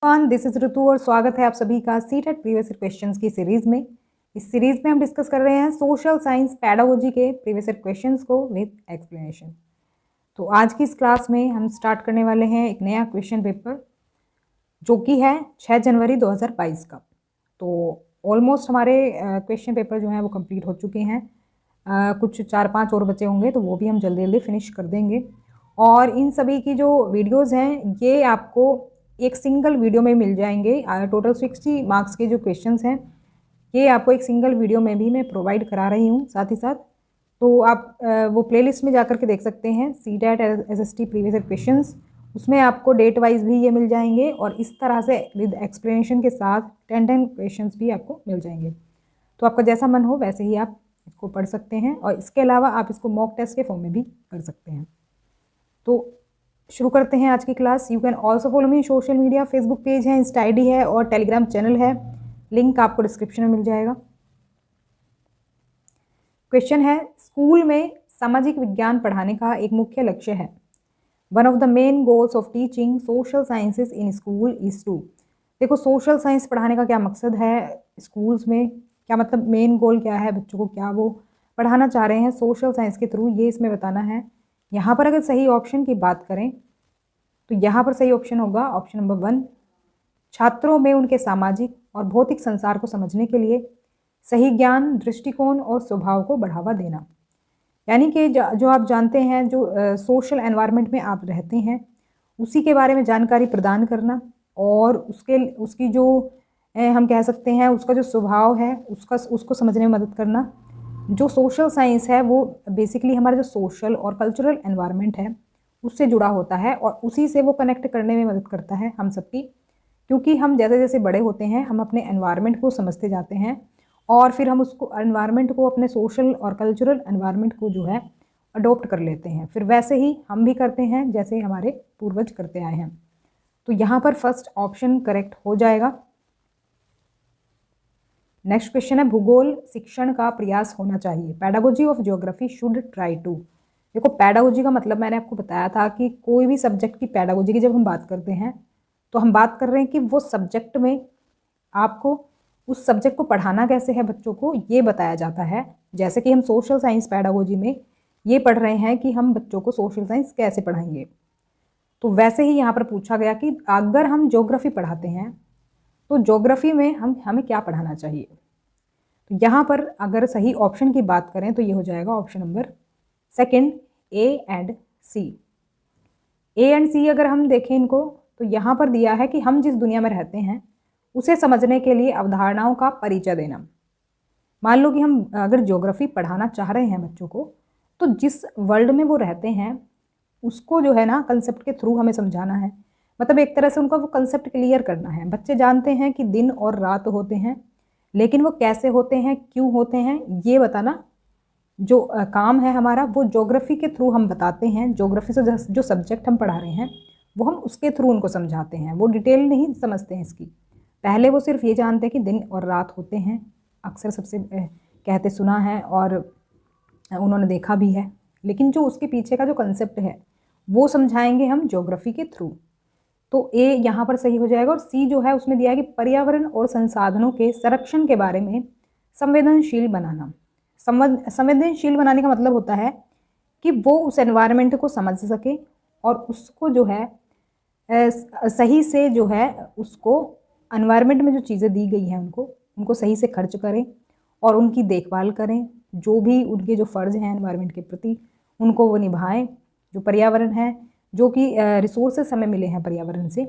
This is ऋतु और स्वागत है आप सभी का सीटेट प्रीवियस ईयर क्वेश्चंस की सीरीज में। इस सीरीज में हम डिस्कस कर रहे हैं सोशल साइंस पेडागोजी के प्रीवियस ईयर क्वेश्चंस को विद एक्सप्लेनेशन। तो आज की इस क्लास में हम स्टार्ट करने वाले हैं एक नया क्वेश्चन पेपर जो कि है 6 जनवरी 2022 का। तो ऑलमोस्ट हमारे क्वेश्चन पेपर जो हैं वो कंप्लीट हो चुके हैं। कुछ 4-5 और बचे होंगे तो वो भी हम जल्दी जल्दी फिनिश कर देंगे। और इन सभी की जो वीडियोज़ हैं ये आपको एक सिंगल वीडियो में मिल जाएंगे। टोटल 60 मार्क्स के जो क्वेश्चंस हैं ये आपको एक सिंगल वीडियो में भी मैं प्रोवाइड करा रही हूँ साथ ही साथ। तो आप वो प्लेलिस्ट में जाकर के देख सकते हैं CTET SST previous year questions. उसमें आपको डेट वाइज भी ये मिल जाएंगे और इस तरह से विद एक्सप्लेनेशन के साथ 10 क्वेश्चंस भी आपको मिल जाएंगे। तो आपका जैसा मन हो वैसे ही आप इसको पढ़ सकते हैं और इसके अलावा आप इसको मॉक टेस्ट के फॉर्म में भी कर सकते हैं। तो शुरू करते हैं आज की class. You can also follow me social media, Facebook page है, इंस्टा आईडी है और टेलीग्राम चैनल है। लिंक आपको डिस्क्रिप्शन में मिल जाएगा। क्वेश्चन है, स्कूल में सामाजिक विज्ञान पढ़ाने का एक मुख्य लक्ष्य है। One of the main goals of teaching social sciences in school is to. देखो, सोशल साइंस पढ़ाने का क्या मकसद है स्कूल्स में, क्या मतलब मेन गोल क्या है, बच्चों को क्या वो पढ़ाना चाह रहे हैं सोशल साइंस के थ्रू, ये इसमें बताना है। यहाँ पर अगर सही ऑप्शन की बात करें तो यहाँ पर सही ऑप्शन होगा ऑप्शन नंबर 1, छात्रों में उनके सामाजिक और भौतिक संसार को समझने के लिए सही ज्ञान, दृष्टिकोण और स्वभाव को बढ़ावा देना। यानी कि जो आप जानते हैं, जो सोशल एनवायरनमेंट में आप रहते हैं उसी के बारे में जानकारी प्रदान करना और उसकी जो हम कह सकते हैं उसका जो स्वभाव है उसको समझने में मदद करना। जो सोशल साइंस है वो बेसिकली हमारा जो सोशल और कल्चरल एनवायरनमेंट है उससे जुड़ा होता है और उसी से वो कनेक्ट करने में मदद करता है हम सबकी। क्योंकि हम जैसे जैसे बड़े होते हैं हम अपने एनवायरनमेंट को समझते जाते हैं और फिर हम उसको एनवायरनमेंट को अपने सोशल और कल्चरल एनवायरनमेंट को जो है अडॉप्ट कर लेते हैं। फिर वैसे ही हम भी करते हैं जैसे हमारे पूर्वज करते आए हैं। तो यहाँ पर फर्स्ट ऑप्शन करेक्ट हो जाएगा। नेक्स्ट क्वेश्चन है, भूगोल शिक्षण का प्रयास होना चाहिए। Pedagogy of geography should try to. देखो, पैडागोजी का मतलब मैंने आपको बताया था कि कोई भी सब्जेक्ट की पैडागोजी की जब हम बात करते हैं तो हम बात कर रहे हैं कि वो सब्जेक्ट में आपको उस सब्जेक्ट को पढ़ाना कैसे है बच्चों को, ये बताया जाता है। जैसे कि हम सोशल साइंस पैडागोजी में ये पढ़ रहे हैं कि हम बच्चों को सोशल साइंस कैसे पढ़ाएंगे, तो वैसे ही यहाँ पर पूछा गया कि अगर हम ज्योग्राफी पढ़ाते हैं तो ज्योग्राफी में हमें क्या पढ़ाना चाहिए। तो यहाँ पर अगर सही ऑप्शन की बात करें तो ये हो जाएगा option number 2, A and C. A and C अगर हम देखें इनको तो यहाँ पर दिया है कि हम जिस दुनिया में रहते हैं उसे समझने के लिए अवधारणाओं का परिचय देना। मान लो कि हम अगर ज्योग्राफी पढ़ाना चाह रहे हैं बच्चों को तो जिस वर्ल्ड में वो रहते हैं उसको जो है ना कंसेप्ट के थ्रू हमें समझाना है। मतलब एक तरह से उनका वो कंसेप्ट क्लियर करना है। बच्चे जानते हैं कि दिन और रात होते हैं लेकिन वो कैसे होते हैं, क्यों होते हैं, ये बताना जो काम है हमारा वो ज्योग्राफी के थ्रू हम बताते हैं। ज्योग्राफी से जो सब्जेक्ट हम पढ़ा रहे हैं वो हम उसके थ्रू उनको समझाते हैं। वो डिटेल नहीं समझते हैं इसकी, पहले वो सिर्फ ये जानते हैं कि दिन और रात होते हैं। अक्सर सबसे कहते सुना है और उन्होंने देखा भी है, लेकिन जो उसके पीछे का जो कंसेप्ट है वो समझाएंगे हम ज्योग्राफी के थ्रू। तो ए यहाँ पर सही हो जाएगा। और सी जो है उसमें दिया है कि पर्यावरण और संसाधनों के संरक्षण के बारे में संवेदनशील बनाना। संवेदनशील बनाने का मतलब होता है कि वो उस एनवायरनमेंट को समझ सके और उसको जो है सही से जो है उसको एनवायरनमेंट में जो चीज़ें दी गई हैं उनको सही से खर्च करें और उनकी देखभाल करें। जो भी उनके जो फ़र्ज हैं एनवायरनमेंट के प्रति उनको वो निभाएं। जो पर्यावरण है, जो कि रिसोर्सेस हमें मिले हैं पर्यावरण से,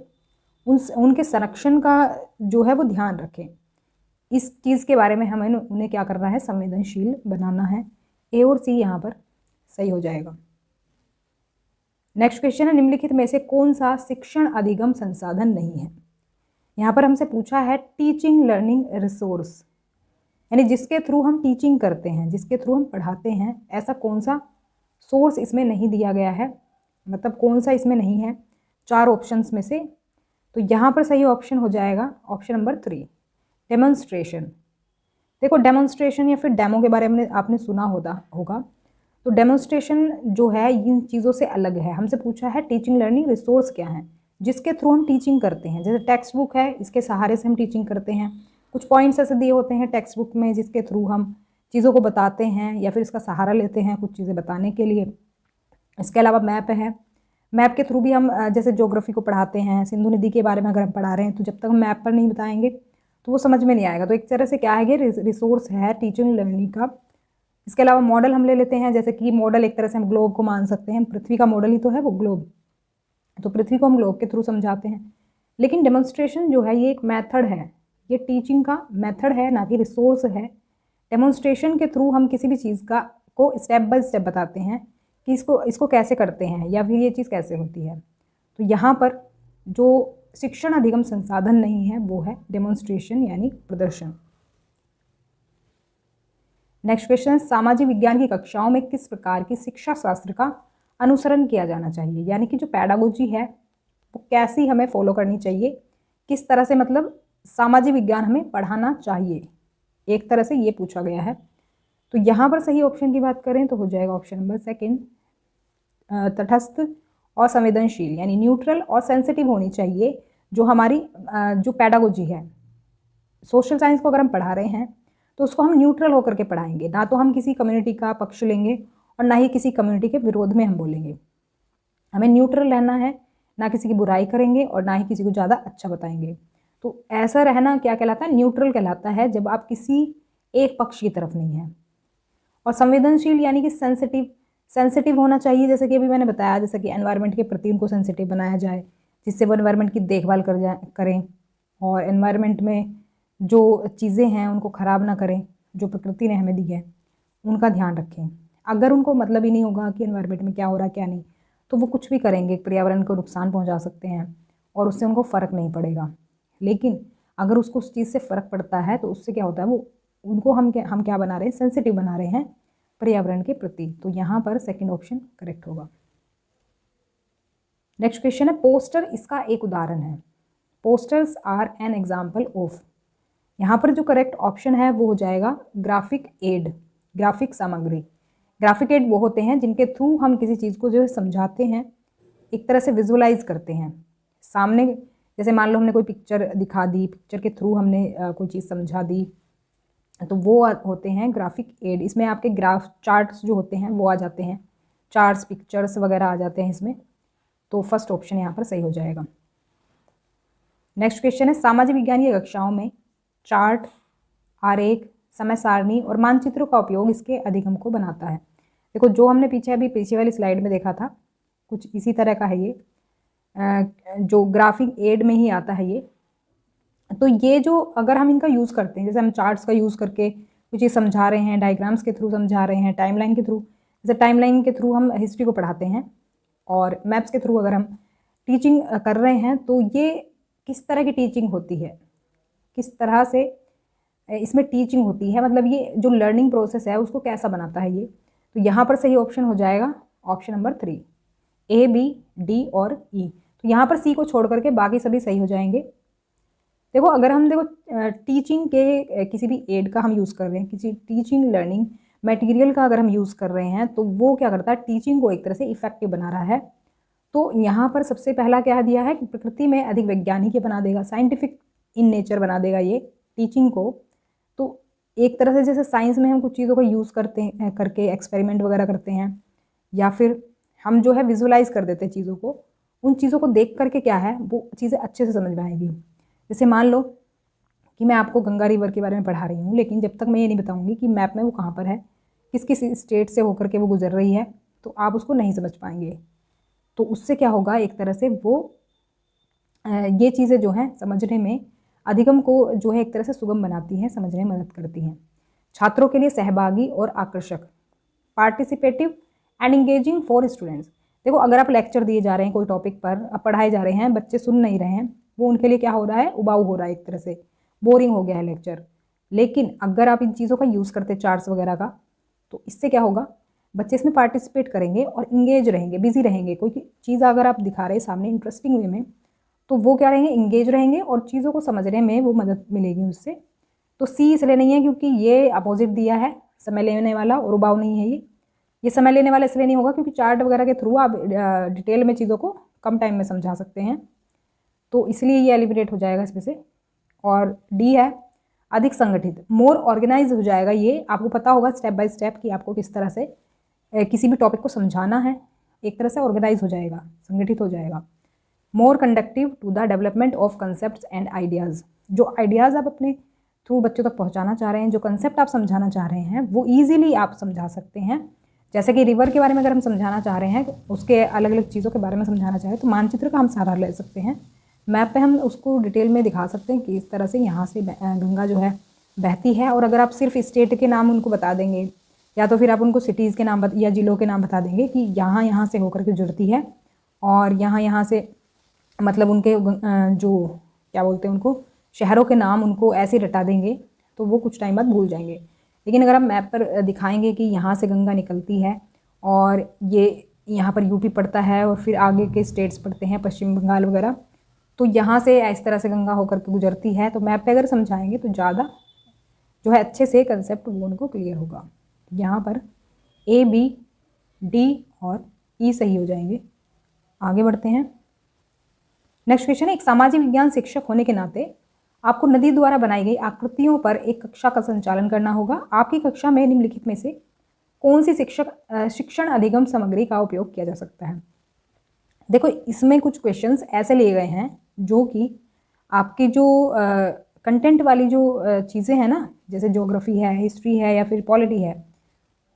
उनके संरक्षण का जो है वो ध्यान रखें। इस चीज़ के बारे में हमें उन्हें क्या करना है, संवेदनशील बनाना है। ए और सी यहाँ पर सही हो जाएगा। नेक्स्ट क्वेश्चन है, निम्नलिखित में से कौन सा शिक्षण अधिगम संसाधन नहीं है। यहाँ पर हमसे पूछा है टीचिंग लर्निंग रिसोर्स, यानी जिसके थ्रू हम टीचिंग करते हैं, जिसके थ्रू हम पढ़ाते हैं, ऐसा कौन सा सोर्स इसमें नहीं दिया गया है, मतलब कौन सा इसमें नहीं है 4 ऑप्शंस में से। तो यहाँ पर सही ऑप्शन हो जाएगा ऑप्शन नंबर 3, डेमोन्स्ट्रेशन। देखो, डेमोन्स्ट्रेशन या फिर डेमो के बारे में आपने सुना होगा। तो डेमोन्स्ट्रेशन जो है इन चीज़ों से अलग है। हमसे पूछा है टीचिंग लर्निंग रिसोर्स क्या है, जिसके थ्रू हम टीचिंग करते हैं। जैसे टेक्स्ट बुक है, इसके सहारे से हम टीचिंग करते हैं। कुछ पॉइंट्स ऐसे दिए होते हैं टेक्स्ट बुक में जिसके थ्रू हम चीज़ों को बताते हैं या फिर इसका सहारा लेते हैं कुछ चीज़ें बताने के लिए। इसके अलावा मैप है, मैप के थ्रू भी हम जैसे ज्योग्राफी को पढ़ाते हैं, सिंधु नदी के बारे में अगर हम पढ़ा रहे हैं तो जब तक हम मैप पर नहीं बताएंगे तो वो समझ में नहीं आएगा। तो एक तरह से क्या है, ये रिसोर्स है टीचिंग लर्निंग का। इसके अलावा मॉडल हम ले लेते हैं, जैसे कि मॉडल एक तरह से हम ग्लोब को मान सकते हैं, पृथ्वी का मॉडल ही तो है वो ग्लोब, तो पृथ्वी को हम ग्लोब के थ्रू समझाते हैं। लेकिन डेमोन्स्ट्रेशन जो है ये एक मेथड है, ये टीचिंग का मेथड है ना कि रिसोर्स है। डेमोन्स्ट्रेशन के थ्रू हम किसी भी चीज़ का को स्टेप बाय स्टेप बताते हैं कि इसको कैसे करते हैं या फिर ये चीज़ कैसे होती है। तो यहाँ पर जो शिक्षण अधिगम संसाधन नहीं है वो है डेमोन्स्ट्रेशन यानी प्रदर्शन। नेक्स्ट क्वेश्चन, सामाजिक विज्ञान की कक्षाओं में किस प्रकार की शिक्षा शास्त्र का अनुसरण किया जाना चाहिए, यानी कि जो पैडागोजी है वो कैसी हमें फॉलो करनी चाहिए, किस तरह से मतलब सामाजिक विज्ञान हमें पढ़ाना चाहिए, एक तरह से ये पूछा गया है। तो यहाँ पर सही ऑप्शन की बात करें तो हो जाएगा ऑप्शन नंबर सेकंड, तटस्थ और संवेदनशील यानी न्यूट्रल और सेंसिटिव होनी चाहिए जो हमारी जो पैडागोजी है। सोशल साइंस को अगर हम पढ़ा रहे हैं तो उसको हम न्यूट्रल होकर के पढ़ाएंगे, ना तो हम किसी कम्युनिटी का पक्ष लेंगे और ना ही किसी कम्युनिटी के विरोध में हम बोलेंगे। हमें न्यूट्रल रहना है, ना किसी की बुराई करेंगे और ना ही किसी को ज़्यादा अच्छा बताएंगे। तो ऐसा रहना क्या कहलाता है, न्यूट्रल कहलाता है जब आप किसी एक पक्ष की तरफ नहीं हैं। और संवेदनशील यानी कि सेंसिटिव होना चाहिए, जैसे कि अभी मैंने बताया, जैसे कि एनवायरनमेंट के प्रति उनको सेंसिटिव बनाया जाए जिससे वो एनवायरनमेंट की देखभाल करें और एनवायरनमेंट में जो चीज़ें हैं उनको ख़राब ना करें, जो प्रकृति ने हमें दी है उनका ध्यान रखें। अगर उनको मतलब ही नहीं होगा कि एनवायरनमेंट में क्या हो रहा है क्या नहीं, तो वो कुछ भी करेंगे, पर्यावरण को नुकसान पहुंचा सकते हैं और उससे उनको फ़र्क नहीं पड़ेगा। लेकिन अगर उसको उस चीज़ से फ़र्क पड़ता है तो उससे क्या होता है, वो उनको हम क्या बना रहे हैं, सेंसिटिव बना रहे हैं पर्यावरण के प्रति। तो यहाँ पर सेकंड ऑप्शन करेक्ट होगा। नेक्स्ट क्वेश्चन है, पोस्टर इसका एक उदाहरण है। Posters are an example of, यहाँ पर जो करेक्ट ऑप्शन है वो हो जाएगा ग्राफिक एड, ग्राफिक सामग्री। ग्राफिक एड वो होते हैं जिनके थ्रू हम किसी चीज़ को जो है समझाते हैं, एक तरह से विजुअलाइज करते हैं सामने। जैसे मान लो हमने कोई पिक्चर दिखा दी, पिक्चर के थ्रू हमने कोई चीज़ समझा दी, तो वो होते हैं ग्राफिक एड। इसमें आपके ग्राफ चार्ट्स जो होते हैं वो आ जाते हैं, चार्ट्स पिक्चर्स वगैरह आ जाते हैं इसमें। तो फर्स्ट ऑप्शन यहाँ पर सही हो जाएगा। नेक्स्ट क्वेश्चन है, सामाजिक विज्ञान की कक्षाओं में चार्ट, आरेख, समय सारणी और मानचित्रों का उपयोग इसके अधिगम को बनाता है। देखो जो हमने पीछे वाली स्लाइड में देखा था कुछ इसी तरह का है ये, जो ग्राफिक एड में ही आता है ये। तो ये जो अगर हम इनका यूज़ करते हैं, जैसे हम चार्ट्स का यूज़ करके कुछ चीज़ समझा रहे हैं, डायग्राम्स के थ्रू समझा रहे हैं, टाइमलाइन के थ्रू, जैसे टाइमलाइन के थ्रू हम हिस्ट्री को पढ़ाते हैं और मैप्स के थ्रू अगर हम टीचिंग कर रहे हैं, तो ये किस तरह की टीचिंग होती है, किस तरह से इसमें टीचिंग होती है, मतलब ये जो लर्निंग प्रोसेस है उसको कैसा बनाता है ये। तो यहाँ पर सही ऑप्शन हो जाएगा option number 3, A, B, D और E। तो यहाँ पर C को छोड़ करके बाकी सभी सही हो जाएंगे। देखो अगर हम टीचिंग के किसी भी एड का हम यूज़ कर रहे हैं, किसी टीचिंग लर्निंग मटेरियल का अगर हम यूज़ कर रहे हैं, तो वो क्या करता है, टीचिंग को एक तरह से इफेक्टिव बना रहा है। तो यहाँ पर सबसे पहला क्या दिया है कि प्रकृति में अधिक वैज्ञानिक बना देगा, साइंटिफिक इन नेचर बना देगा ये टीचिंग को। तो एक तरह से जैसे साइंस में हम कुछ चीज़ों का यूज़ करते हैं, करके एक्सपेरिमेंट वगैरह करते हैं, या फिर हम जो है विजुअलाइज कर देते हैं चीज़ों को, उन चीज़ों को देख करके क्या है वो चीज़ें अच्छे से समझ में आएगी। जैसे मान लो कि मैं आपको गंगा रिवर के बारे में पढ़ा रही हूँ, लेकिन जब तक मैं ये नहीं बताऊँगी कि मैप में वो कहाँ पर है, किस किस स्टेट से होकर के वो गुजर रही है, तो आप उसको नहीं समझ पाएंगे। तो उससे क्या होगा, एक तरह से वो ये चीज़ें जो हैं समझने में अधिगम को जो है एक तरह से सुगम बनाती हैं, समझने में मदद करती हैं। छात्रों के लिए सहभागी और आकर्षक, participative and engaging for students. देखो अगर आप लेक्चर दिए जा रहे हैं कोई टॉपिक पर, अब पढ़ाए जा रहे हैं, बच्चे सुन नहीं रहे हैं, वो उनके लिए क्या हो रहा है, उबाऊ हो रहा है, एक तरह से बोरिंग हो गया है लेक्चर। लेकिन अगर आप इन चीज़ों का यूज़ करते चार्ट्स वगैरह का, तो इससे क्या होगा, बच्चे इसमें पार्टिसिपेट करेंगे और इंगेज रहेंगे, बिजी रहेंगे। कोई चीज़ अगर आप दिखा रहे हैं सामने इंटरेस्टिंग वे में, तो वो क्या रहेंगे, इंगेज रहेंगे और चीज़ों को समझने में वो मदद मिलेगी उससे। तो सी इसलिए नहीं है क्योंकि ये अपोजिट दिया है, समय लेने वाला, और उबाऊ नहीं है ये समय लेने वाला इसलिए नहीं होगा क्योंकि चार्ट वगैरह के थ्रू आप डिटेल में चीज़ों को कम टाइम में समझा सकते हैं। तो इसलिए ये एलिमिनेट हो जाएगा इसमें से। और डी है अधिक संगठित, मोर ऑर्गेनाइज हो जाएगा। ये आपको पता होगा स्टेप बाय स्टेप कि आपको किस तरह से किसी भी टॉपिक को समझाना है, एक तरह से ऑर्गेनाइज हो जाएगा, संगठित हो जाएगा। More conductive to the development of concept and ideas, जो आइडियाज़ आप अपने थ्रू बच्चों तक पहुंचाना चाह रहे हैं, जो कंसेप्ट आप समझाना चाह रहे हैं, वो ईजिली आप समझा सकते हैं। जैसे कि रिवर के बारे में अगर हम समझाना चाह रहे हैं, उसके अलग अलग चीज़ों के बारे में समझाना चाहें, तो मानचित्र का हम सहारा ले सकते हैं। मैप पे हम उसको डिटेल में दिखा सकते हैं कि इस तरह से यहाँ से गंगा जो है बहती है। और अगर आप सिर्फ स्टेट के नाम उनको बता देंगे, या तो फिर आप उनको सिटीज़ के नाम या ज़िलों के नाम बता देंगे कि यहाँ से होकर के जुड़ती है, और यहाँ से मतलब उनके जो क्या बोलते हैं उनको, शहरों के नाम उनको ऐसे रटा देंगे, तो वो कुछ टाइम बाद भूल जाएंगे। लेकिन अगर आप मैप पर दिखाएंगे कि यहाँ से गंगा निकलती है और ये यहाँ पर यूपी पड़ता है और फिर आगे के स्टेट्स पड़ते हैं, पश्चिम बंगाल वगैरह, तो यहाँ से इस तरह से गंगा होकर के गुजरती है, तो मैप पे अगर समझाएंगे तो ज़्यादा जो है अच्छे से कंसेप्ट वो उनको क्लियर होगा। यहाँ पर ए, बी, डी और ई सही हो जाएंगे। आगे बढ़ते हैं। नेक्स्ट क्वेश्चन है, एक सामाजिक विज्ञान शिक्षक होने के नाते आपको नदी द्वारा बनाई गई आकृतियों पर एक कक्षा का संचालन करना होगा। आपकी कक्षा में निम्नलिखित में से कौन सी शिक्षण अधिगम सामग्री का उपयोग किया जा सकता है। देखो इसमें कुछ क्वेश्चंस ऐसे लिए गए हैं जो कि आपकी जो कंटेंट वाली जो चीज़ें हैं ना, जैसे ज्योग्राफी है, हिस्ट्री है या फिर पॉलिटी है,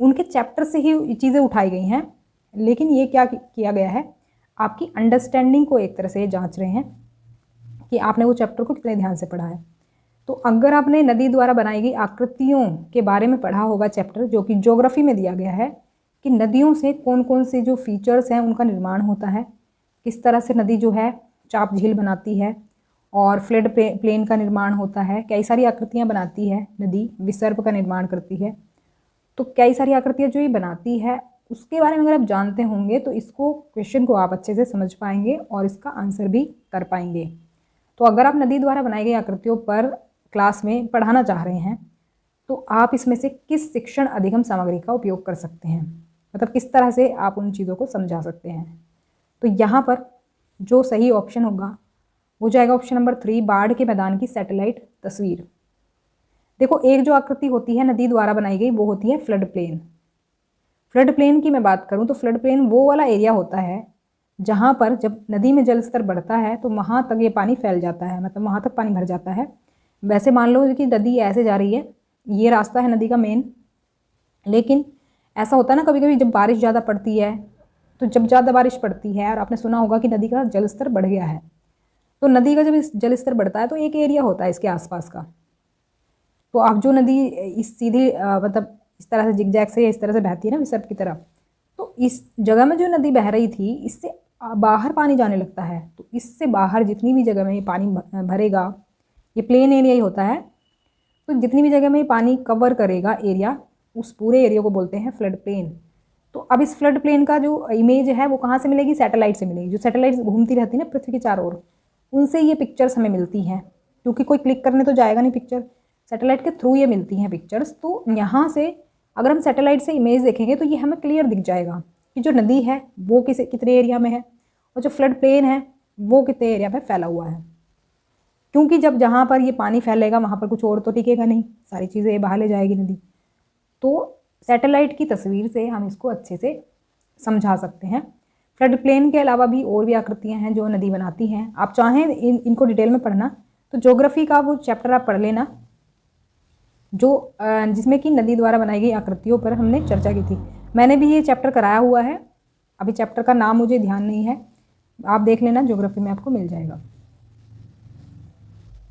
उनके चैप्टर से ही चीज़ें उठाई गई हैं। लेकिन ये क्या किया गया है, आपकी अंडरस्टैंडिंग को एक तरह से जांच रहे हैं कि आपने वो चैप्टर को कितने ध्यान से पढ़ा है। तो अगर आपने नदी द्वारा बनाई गई आकृतियों के बारे में पढ़ा होगा चैप्टर, जो कि ज्योग्राफी में दिया गया है कि नदियों से कौन कौन से जो फीचर्स हैं उनका निर्माण होता है, किस तरह से नदी जो है चाप झील बनाती है और फ्लड प्लेन का निर्माण होता है, कई सारी आकृतियाँ बनाती है नदी, विसर्प का निर्माण करती है, तो कई सारी आकृतियाँ जो ये बनाती है उसके बारे में अगर आप जानते होंगे तो इसको क्वेश्चन को आप अच्छे से समझ पाएंगे और इसका आंसर भी कर पाएंगे। तो अगर आप नदी द्वारा बनाई गई आकृतियों पर क्लास में पढ़ाना चाह रहे हैं तो आप इसमें से किस शिक्षण अधिगम सामग्री का उपयोग कर सकते हैं, मतलब किस तरह से आप उन चीज़ों को समझा सकते हैं। तो यहाँ पर जो सही ऑप्शन होगा वो जाएगा ऑप्शन नंबर 3, बाढ़ के मैदान की सैटेलाइट तस्वीर। देखो एक जो आकृति होती है नदी द्वारा बनाई गई वो होती है फ्लड प्लेन। फ्लड प्लेन की मैं बात करूं तो फ्लड प्लेन वो वाला एरिया होता है जहां पर जब नदी में जल स्तर बढ़ता है तो वहां तक ये पानी फैल जाता है, मतलब वहां तक पानी भर जाता है। वैसे मान लो कि नदी ऐसे जा रही है, ये रास्ता है नदी का मेन, लेकिन ऐसा होता है ना कभी कभी जब बारिश ज़्यादा पड़ती है, तो जब ज़्यादा बारिश पड़ती है और आपने सुना होगा कि नदी का जल स्तर बढ़ गया है, तो नदी का जब जल स्तर बढ़ता है तो एक एरिया होता है इसके आसपास का, तो आप जो नदी इस सीधी मतलब इस तरह से जिगजैग से इस तरह से बहती है ना विसर्प की तरफ, तो इस जगह में जो नदी बह रही थी इससे बाहर पानी जाने लगता है, तो इससे बाहर जितनी भी जगह में ये पानी भरेगा, ये प्लेन एरिया ही होता है, तो जितनी भी जगह में ये पानी कवर करेगा एरिया, उस पूरे एरिया को बोलते हैं फ्लड प्लेन। तो अब इस फ्लड प्लेन का जो इमेज है वो कहाँ से मिलेगी, सैटेलाइट से मिलेगी। जो सैटेलाइट घूमती रहती है ना पृथ्वी के चारों ओर, उनसे ये पिक्चर्स हमें मिलती हैं, क्योंकि कोई क्लिक करने तो जाएगा नहीं पिक्चर, सैटेलाइट के थ्रू ये मिलती हैं पिक्चर्स। तो यहाँ से अगर हम सैटेलाइट से इमेज देखेंगे तो ये हमें क्लियर दिख जाएगा कि जो नदी है वो कितने एरिया में है और जो फ्लड प्लेन है वो कितने एरिया में फैला हुआ है। क्योंकि जब जहाँ पर ये पानी फैलेगा वहाँ पर कुछ और तो टिकेगा नहीं, सारी चीज़ें बाहर ले जाएगी नदी। तो सैटेलाइट की तस्वीर से हम इसको अच्छे से समझा सकते हैं। फ्लड प्लेन के अलावा भी और भी आकृतियाँ हैं जो नदी बनाती हैं। आप चाहें इनको डिटेल में पढ़ना तो ज्योग्राफी का वो चैप्टर आप पढ़ लेना जो जिसमें कि नदी द्वारा बनाई गई आकृतियों पर हमने चर्चा की थी। मैंने भी ये चैप्टर कराया हुआ है, अभी चैप्टर का नाम मुझे ध्यान नहीं है, आप देख लेना, ज्योग्राफी में आपको मिल जाएगा।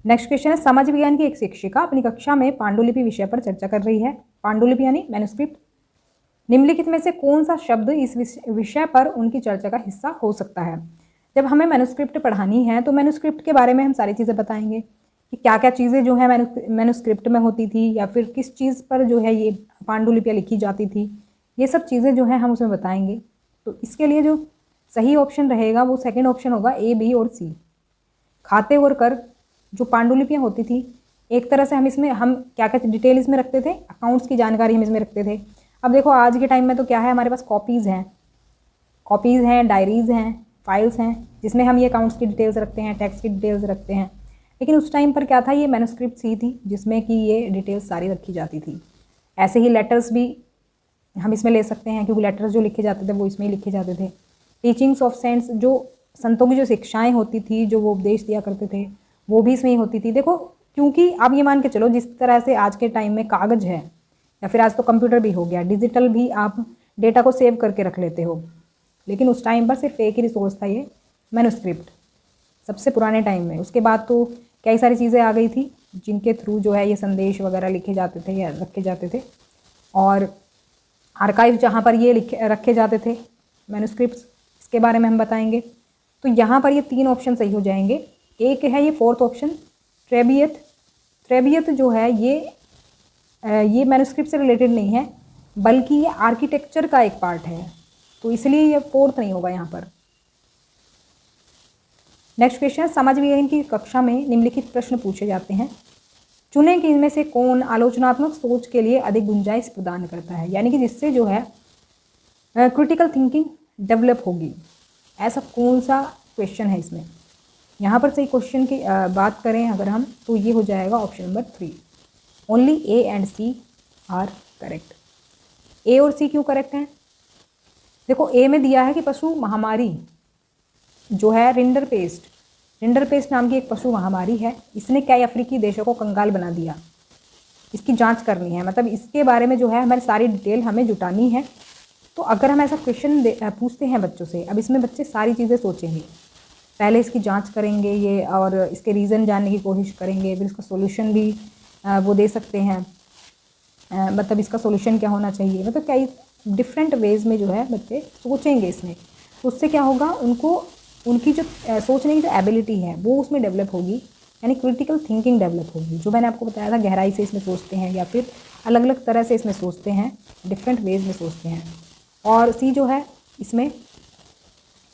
नेक्स्ट क्वेश्चन है, समाज विज्ञान की एक शिक्षिका अपनी कक्षा में पांडुलिपि विषय पर चर्चा कर रही है। पांडुलिपि यानी मैन्युस्क्रिप्ट। निम्नलिखित में से कौन सा शब्द इस विषय पर उनकी चर्चा का हिस्सा हो सकता है। जब हमें मैन्युस्क्रिप्ट पढ़ानी है तो मैन्युस्क्रिप्ट के बारे में हम सारी चीज़ें बताएंगे कि क्या क्या चीज़ें जो है मैन्युस्क्रिप्ट में होती थी, या फिर किस चीज़ पर जो है ये पांडुलिपियाँ लिखी जाती थी, ये सब चीज़ें जो है हम उसमें बताएंगे। तो इसके लिए जो सही ऑप्शन रहेगा वो सेकंड ऑप्शन होगा, ए, बी और सी। खाते और कर जो पांडुलिपियाँ होती थी, एक तरह से हम क्या क्या डिटेल इसमें रखते थे, अकाउंट्स की जानकारी हम इसमें रखते थे। अब देखो आज के टाइम में तो क्या है, हमारे पास कॉपीज़ हैं, डायरीज़ हैं, फाइल्स हैं जिसमें हम ये अकाउंट्स की डिटेल्स रखते हैं, टैक्स की डिटेल्स रखते हैं। लेकिन उस टाइम पर क्या था, ये मैन्युस्क्रिप्ट्स ही थी जिसमें कि ये डिटेल्स सारी रखी जाती थी। ऐसे ही लेटर्स भी हम इसमें ले सकते हैं, क्योंकि लेटर्स जो लिखे जाते थे वो इसमें ही लिखे जाते थे। टीचिंग्स ऑफ सेंट्स, जो संतों की जो शिक्षाएं होती थी, जो वो उपदेश दिया करते थे, वो भी इसमें ही होती थी। देखो, क्योंकि आप ये मान के चलो, जिस तरह से आज के टाइम में कागज़ है, या फिर आज तो कंप्यूटर भी हो गया, डिजिटल भी आप डेटा को सेव करके रख लेते हो, लेकिन उस टाइम पर सिर्फ एक ही रिसोर्स था, ये मैन्युस्क्रिप्ट, सबसे पुराने टाइम में। उसके बाद तो कई सारी चीज़ें आ गई थी जिनके थ्रू जो है ये संदेश वगैरह लिखे जाते थे या रखे जाते थे। और आर्काइव जहाँ पर ये रखे जाते थे मैन्युस्क्रिप्ट्स, इसके बारे में हम बताएंगे। तो यहाँ पर ये 3 ऑप्शन सही हो जाएंगे। एक है ये 4th ऑप्शन, ट्रेबियत। ट्रेबियत जो है ये मैन्युस्क्रिप्ट से रिलेटेड नहीं है, बल्कि ये आर्किटेक्चर का एक पार्ट है, तो इसलिए ये 4th नहीं होगा यहाँ पर। नेक्स्ट क्वेश्चन, समाज विज्ञान की कक्षा में निम्नलिखित प्रश्न पूछे जाते हैं। चुनें कि इनमें से कौन आलोचनात्मक सोच के लिए अधिक गुंजाइश प्रदान करता है, यानी कि जिससे जो है क्रिटिकल थिंकिंग डेवलप होगी। ऐसा कौन सा क्वेश्चन है इसमें? यहाँ पर सही क्वेश्चन की बात करें अगर हम, तो ये हो जाएगा option number 3। Only A and C are correct. A और सी क्यों करेक्ट हैं? देखो, ए में दिया है कि पशु महामारी जो है रिंडरपेस्ट नाम की एक पशु महामारी है, इसने कई अफ्रीकी देशों को कंगाल बना दिया। इसकी जांच करनी है, मतलब इसके बारे में जो है हमारी सारी डिटेल हमें जुटानी है। तो अगर हम ऐसा क्वेश्चन पूछते हैं बच्चों से, अब इसमें बच्चे सारी चीज़ें सोचेंगे, पहले इसकी जांच करेंगे ये, और इसके रीज़न जानने की कोशिश करेंगे, फिर इसका सोल्यूशन भी वो दे सकते हैं, मतलब इसका सोल्यूशन क्या होना चाहिए, मतलब कई डिफरेंट वेज़ में जो है बच्चे सोचेंगे इसमें। तो उससे क्या होगा, उनकी जो सोचने की जो एबिलिटी है वो उसमें डेवलप होगी, यानी क्रिटिकल थिंकिंग डेवलप होगी। जो मैंने आपको बताया था, गहराई से इसमें सोचते हैं या फिर अलग अलग तरह से इसमें सोचते हैं, डिफरेंट वेज़ में सोचते हैं। और सी जो है, इसमें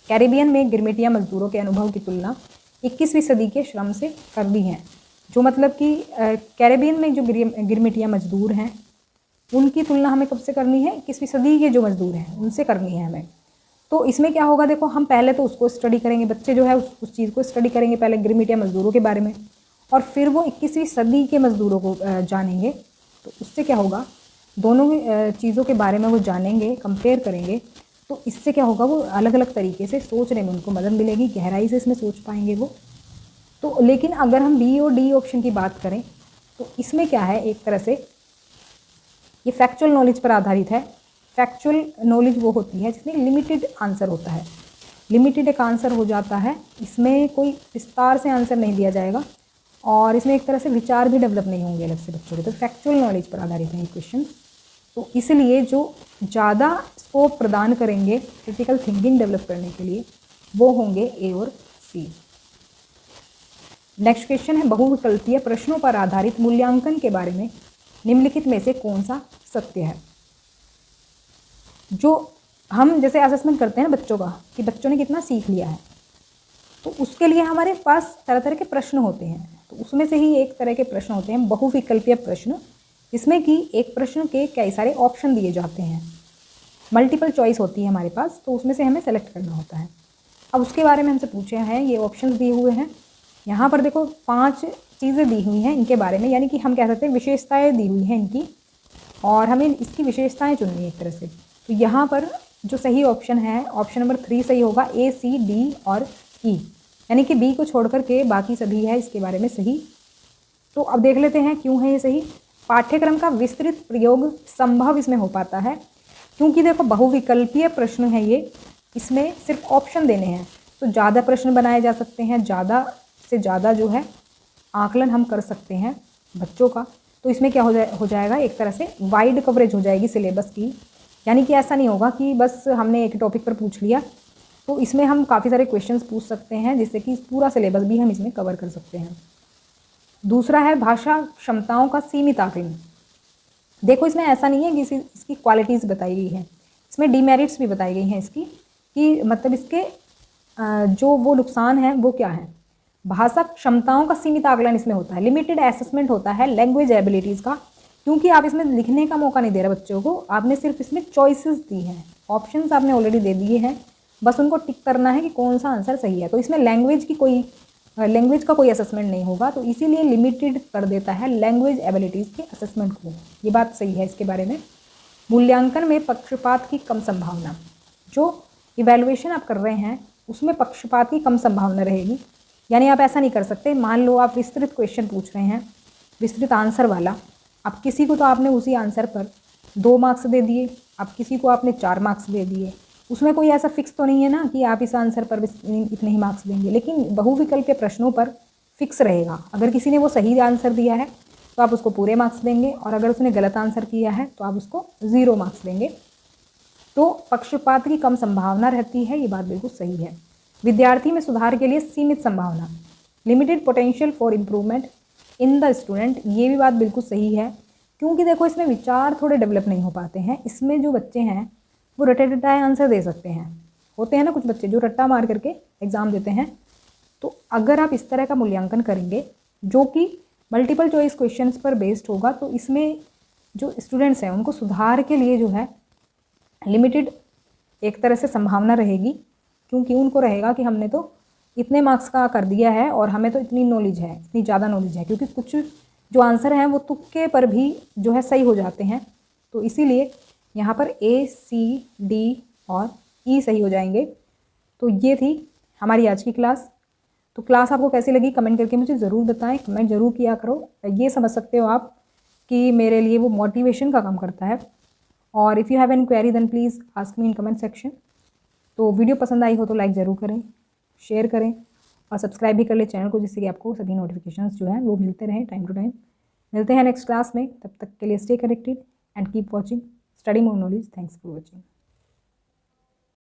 कैरिबियन में गिरमिटिया मजदूरों के अनुभव की तुलना 21वीं सदी के श्रम से कर दी है। जो मतलब कि कैरिबियन में जो गिरमिटिया मजदूर हैं उनकी तुलना हमें कब से करनी है? 21वीं सदी के जो मजदूर हैं उनसे करनी है हमें। तो इसमें क्या होगा, देखो हम पहले तो उसको स्टडी करेंगे, बच्चे जो है उस चीज़ को स्टडी करेंगे पहले, गिरमिटिया मजदूरों के बारे में, और फिर वो 21वीं सदी के मजदूरों को जानेंगे। तो उससे क्या होगा, दोनों चीज़ों के बारे में वो जानेंगे, कंपेयर करेंगे, तो इससे क्या होगा, वो अलग अलग तरीके से सोचने में उनको मदद मिलेगी, गहराई से इसमें सोच पाएंगे वो। तो लेकिन अगर हम बी और डी ऑप्शन की बात करें, तो इसमें क्या है, एक तरह से ये फैक्चुअल नॉलेज पर आधारित है। फैक्चुअल नॉलेज वो होती है जिसमें लिमिटेड आंसर होता है, लिमिटेड एक आंसर हो जाता है, इसमें कोई विस्तार से आंसर नहीं दिया जाएगा, और इसमें एक तरह से विचार भी डेवलप नहीं होंगे अलग से बच्चों के। तो फैक्चुअल नॉलेज पर आधारित है ये क्वेश्चन। तो इसलिए जो ज़्यादा स्कोप प्रदान करेंगे क्रिटिकल थिंकिंग डेवलप करने के लिए, वो होंगे ए और सी। नेक्स्ट क्वेश्चन है, बहुविकल्पीय प्रश्नों पर आधारित मूल्यांकन के बारे में निम्नलिखित में से कौन सा सत्य है? जो हम जैसे असेसमेंट करते हैं ना बच्चों का, कि बच्चों ने कितना सीख लिया है, तो उसके लिए हमारे पास तरह तरह के प्रश्न होते हैं। तो उसमें से ही एक तरह के प्रश्न होते हैं बहुविकल्पीय प्रश्न, जिसमें कि एक प्रश्न के कई सारे ऑप्शन दिए जाते हैं, मल्टीपल चॉइस होती है हमारे पास, तो उसमें से हमें सेलेक्ट करना होता है। अब उसके बारे में हमसे पूछे हैं, ये ऑप्शंस दिए हुए हैं यहाँ पर, देखो 5 चीज़ें दी हुई हैं इनके बारे में, यानी कि हम कह सकते हैं विशेषताएँ दी हुई हैं इनकी, और हमें इसकी विशेषताएँ चुननी है एक तरह से। तो यहाँ पर जो सही ऑप्शन है, ऑप्शन नंबर 3 सही होगा, ए, सी, डी और ई, यानी कि बी को छोड़कर के बाकी सभी है इसके बारे में सही। तो अब देख लेते हैं क्यों है ये सही। पाठ्यक्रम का विस्तृत प्रयोग संभव इसमें हो पाता है, क्योंकि देखो बहुविकल्पीय प्रश्न है ये, इसमें सिर्फ ऑप्शन देने हैं, तो ज़्यादा प्रश्न बनाए जा सकते हैं, ज़्यादा से ज़्यादा जो है आकलन हम कर सकते हैं बच्चों का। तो इसमें क्या हो जाएगा, एक तरह से वाइड कवरेज हो जाएगी सिलेबस की, यानी कि ऐसा नहीं होगा कि बस हमने एक टॉपिक पर पूछ लिया, तो इसमें हम काफ़ी सारे क्वेश्चंस पूछ सकते हैं, जिससे कि पूरा सिलेबस भी हम इसमें कवर कर सकते हैं। दूसरा है भाषा क्षमताओं का सीमित आकलन। देखो इसमें ऐसा नहीं है कि इसकी क्वालिटीज़ बताई गई हैं, इसमें डीमेरिट्स भी बताई गई हैं इसकी, कि मतलब इसके जो वो नुकसान हैं वो क्या है। भाषा क्षमताओं का सीमित आकलन इसमें होता है, लिमिटेड असेसमेंट होता है लैंग्वेज एबिलिटीज़ का, क्योंकि आप इसमें लिखने का मौका नहीं दे रहे बच्चों को, आपने सिर्फ इसमें चॉइसेस दी हैं, ऑप्शंस आपने ऑलरेडी दे दिए हैं, बस उनको टिक करना है कि कौन सा आंसर सही है। तो इसमें लैंग्वेज का कोई असेसमेंट नहीं होगा, तो इसीलिए लिमिटेड कर देता है लैंग्वेज एबिलिटीज़ के असेसमेंट को। ये बात सही है इसके बारे में। मूल्यांकन में पक्षपात की कम संभावना, जो इवैल्यूएशन आप कर रहे हैं उसमें पक्षपात की कम संभावना रहेगी। यानी आप ऐसा नहीं कर सकते, मान लो आप विस्तृत क्वेश्चन पूछ रहे हैं, विस्तृत आंसर वाला, अब किसी को तो आपने उसी आंसर पर 2 मार्क्स दे दिए, अब किसी को आपने 4 मार्क्स दे दिए। उसमें कोई ऐसा फिक्स तो नहीं है ना कि आप इस आंसर पर इतने ही मार्क्स देंगे, लेकिन बहुविकल्प के प्रश्नों पर फिक्स रहेगा। अगर किसी ने वो सही आंसर दिया है तो आप उसको पूरे मार्क्स देंगे, और अगर उसने गलत आंसर किया है तो आप उसको 0 मार्क्स देंगे। तो पक्षपात की कम संभावना रहती है, ये बात बिल्कुल सही है। विद्यार्थी में सुधार के लिए सीमित संभावना, limited potential for improvement in the student, ये भी बात बिल्कुल सही है, क्योंकि देखो इसमें विचार थोड़े डेवलप नहीं हो पाते हैं। इसमें जो बच्चे हैं वो रटे रटाए आंसर दे सकते हैं, होते हैं ना कुछ बच्चे जो रट्टा मार करके एग्ज़ाम देते हैं। तो अगर आप इस तरह का मूल्यांकन करेंगे जो कि मल्टीपल चॉइस क्वेश्चंस पर बेस्ड होगा, तो इसमें जो स्टूडेंट्स हैं उनको सुधार के लिए जो है लिमिटेड एक तरह से संभावना रहेगी, क्योंकि उनको रहेगा कि हमने तो इतने मार्क्स का कर दिया है और हमें तो इतनी नॉलेज है, इतनी ज़्यादा नॉलेज है, क्योंकि कुछ जो आंसर हैं वो तुक्के पर भी जो है सही हो जाते हैं। तो इसीलिए यहाँ पर A, C, D और E सही हो जाएंगे। तो ये थी हमारी आज की क्लास। तो क्लास आपको कैसी लगी कमेंट करके मुझे ज़रूर बताएं, कमेंट ज़रूर किया करो। ये समझ सकते हो आप कि मेरे लिए वो मोटिवेशन का काम करता है। और if you have any query then please ask me in comment section. तो वीडियो पसंद आई हो तो लाइक ज़रूर करें, शेयर करें और सब्सक्राइब भी कर ले चैनल को, जिससे कि आपको सभी नोटिफिकेशंस जो हैं वो मिलते रहें टाइम टू टाइम। मिलते हैं नेक्स्ट क्लास में, तब तक के लिए stay connected and keep watching study more knowledge. Thanks for watching.